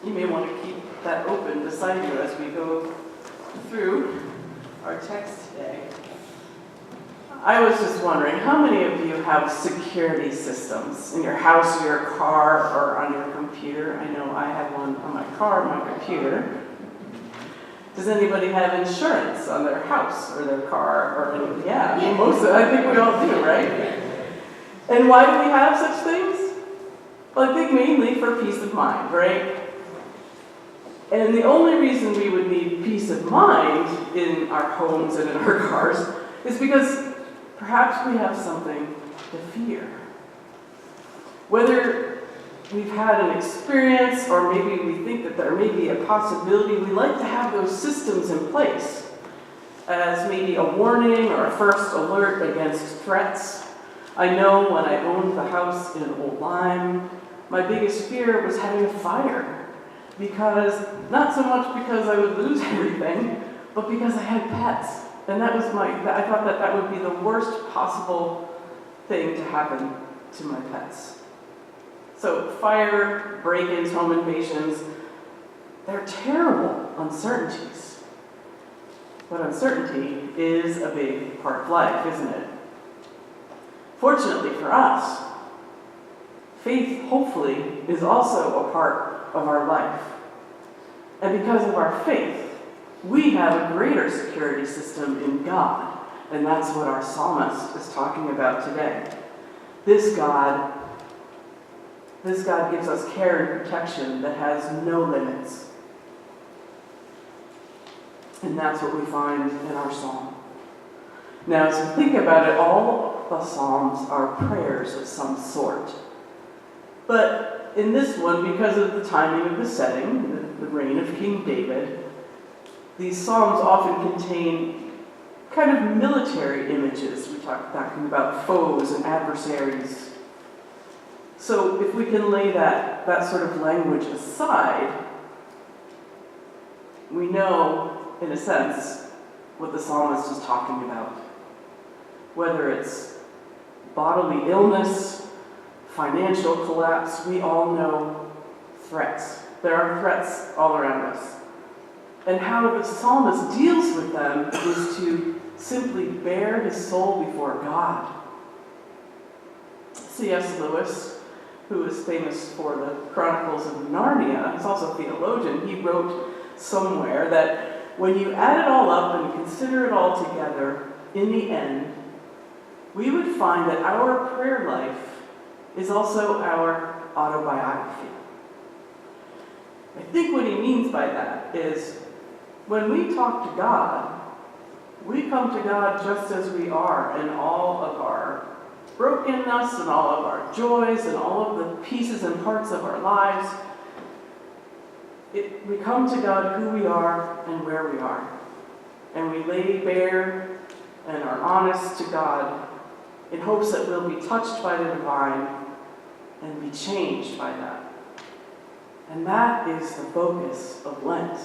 You may want to keep that open beside you as we go through our text today. I was just wondering, how many of you have security systems in your house, or your car, or on your computer? I know I have one on my car, my computer. Does anybody have insurance on their house or their car or anything? Yeah, I think we all do, right? And why do we have such things? Well, I think mainly for peace of mind, right? And the only reason we would need peace of mind in our homes and in our cars is because perhaps we have something to fear. Whether we've had an experience or maybe we think that there may be a possibility, we like to have those systems in place as maybe a warning or a first alert against threats. I know when I owned the house in Old Lyme, my biggest fear was having a fire. Not so much because I would lose everything, but because I had pets. And I thought that would be the worst possible thing to happen to my pets. So fire, break-ins, home invasions, they're terrible uncertainties. But uncertainty is a big part of life, isn't it? Fortunately for us, faith, hopefully, is also a part of our life. And because of our faith, we have a greater security system in God. And that's what our psalmist is talking about today. This God gives us care and protection that has no limits. And that's what we find in our psalm. Now, as we think about it, all the psalms are prayers of some sort. But in this one, because of the timing of the setting, the reign of King David, these psalms often contain kind of military images. We talking about foes and adversaries. So if we can lay that sort of language aside, we know, in a sense, what the psalmist is talking about. Whether it's bodily illness, financial collapse, we all know threats. There are threats all around us. And how the psalmist deals with them is to simply bear his soul before God. C.S. Lewis, who is famous for the Chronicles of Narnia, he's also a theologian, he wrote somewhere that when you add it all up and consider it all together, in the end, we would find that our prayer life is also our autobiography. I think what he means by that is when we talk to God, we come to God just as we are in all of our brokenness and all of our joys and all of the pieces and parts of our lives. We come to God who we are and where we are. And we lay bare and are honest to God in hopes that we'll be touched by the divine and be changed by that. And that is the focus of Lent,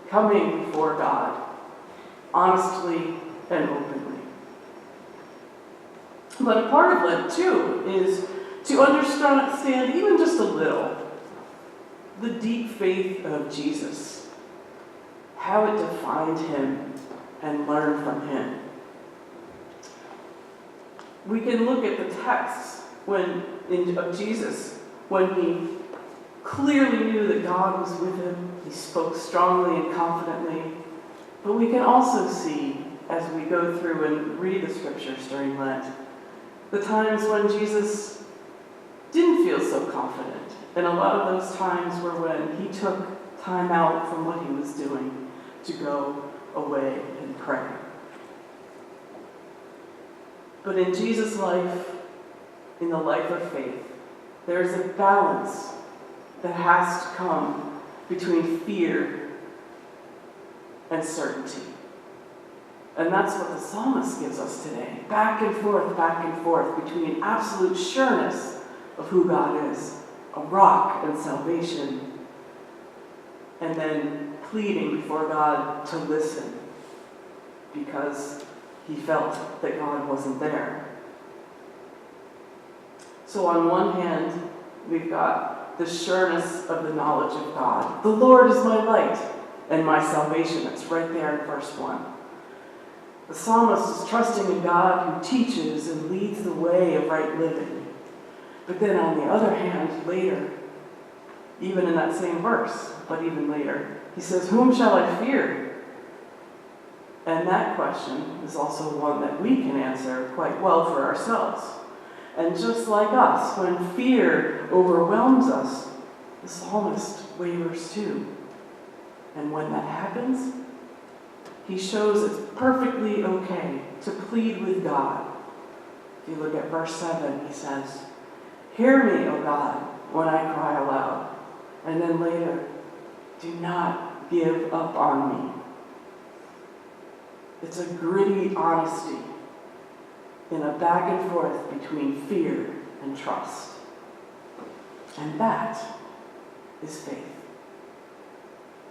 coming before God, honestly and openly. But a part of Lent, too, is to understand even just a little the deep faith of Jesus, how it defined him, and learn from him. We can look at the texts of Jesus when he clearly knew that God was with him. He spoke strongly and confidently. But we can also see, as we go through and read the scriptures during Lent, the times when Jesus didn't feel so confident. And a lot of those times were when he took time out from what he was doing to go away and pray. But in Jesus' life, in the life of faith, there's a balance that has to come between fear and certainty. And that's what the psalmist gives us today. Back and forth between absolute sureness of who God is, a rock and salvation, and then pleading before God to listen because he felt that God wasn't there. So on one hand, we've got the sureness of the knowledge of God. The Lord is my light and my salvation. It's right there in verse 1. The psalmist is trusting in God who teaches and leads the way of right living. But then on the other hand, later, even in that same verse, but even later, he says, whom shall I fear? And that question is also one that we can answer quite well for ourselves. And just like us, when fear overwhelms us, the psalmist wavers too. And when that happens, he shows it's perfectly okay to plead with God. If you look at verse 7, he says, hear me, O God, when I cry aloud. And then later, do not give up on me. It's a gritty honesty in a back and forth between fear and trust. And that is faith.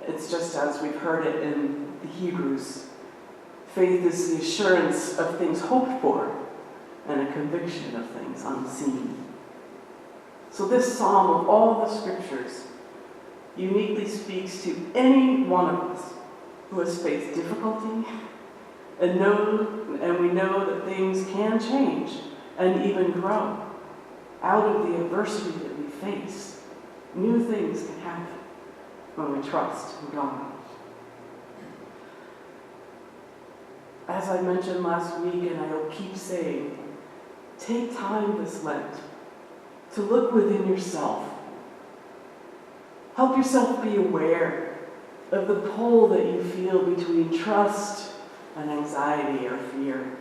It's just as we've heard it in the Hebrews. Faith is the assurance of things hoped for and a conviction of things unseen. So this psalm of all the scriptures uniquely speaks to any one of us who has faced difficulty and we know that things can change and even grow. Out of the adversity that we face, new things can happen when we trust in God. As I mentioned last week, and I will keep saying, take time this Lent to look within yourself. Help yourself be aware of the pull that you feel between trust and anxiety or fear.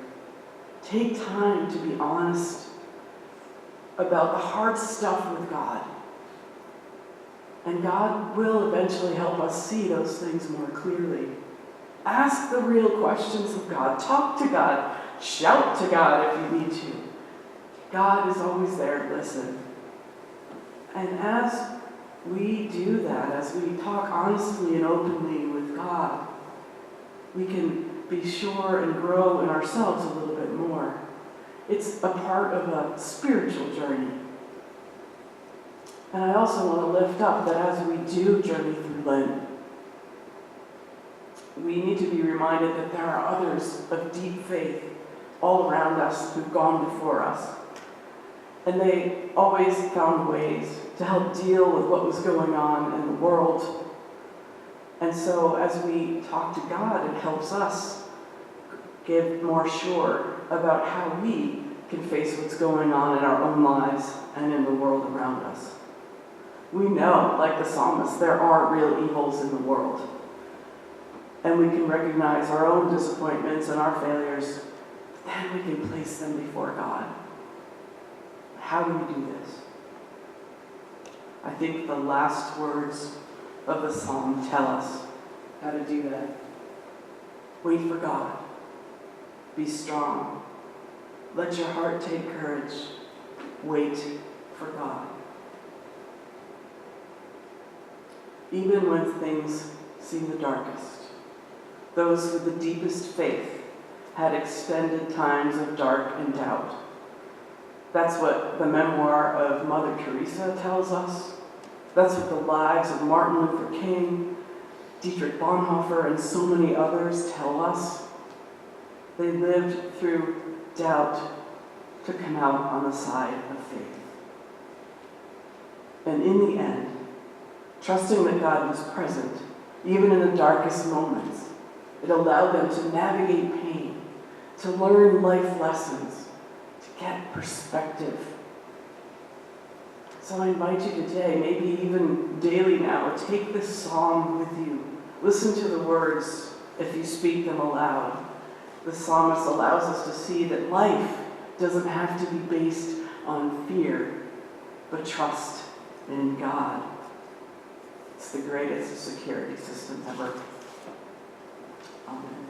Take time to be honest about the hard stuff with God. And God will eventually help us see those things more clearly. Ask the real questions of God. Talk to God. Shout to God if you need to. God is always there to listen. And as we do that, as we talk honestly and openly with God, we can be sure and grow in ourselves a little bit more. It's a part of a spiritual journey. And I also want to lift up that as we do journey through Lent, we need to be reminded that there are others of deep faith all around us who've gone before us. And they always found ways to help deal with what was going on in the world. And so as we talk to God, it helps us get more sure about how we can face what's going on in our own lives and in the world around us. We know, like the psalmist, there are real evils in the world. And we can recognize our own disappointments and our failures. Then we can place them before God. How do we do this? I think the last words of the psalm tell us how to do that. Wait for God. Be strong. Let your heart take courage. Wait for God. Even when things seem the darkest, those with the deepest faith had extended times of dark and doubt. That's what the memoir of Mother Teresa tells us. That's what the lives of Martin Luther King, Dietrich Bonhoeffer, and so many others tell us. They lived through doubt to come out on the side of faith. And in the end, trusting that God was present, even in the darkest moments, it allowed them to navigate pain, to learn life lessons, to get perspective. So I invite you today, maybe even daily now, take this psalm with you. Listen to the words if you speak them aloud. The psalmist allows us to see that life doesn't have to be based on fear, but trust in God. It's the greatest security system ever. Amen.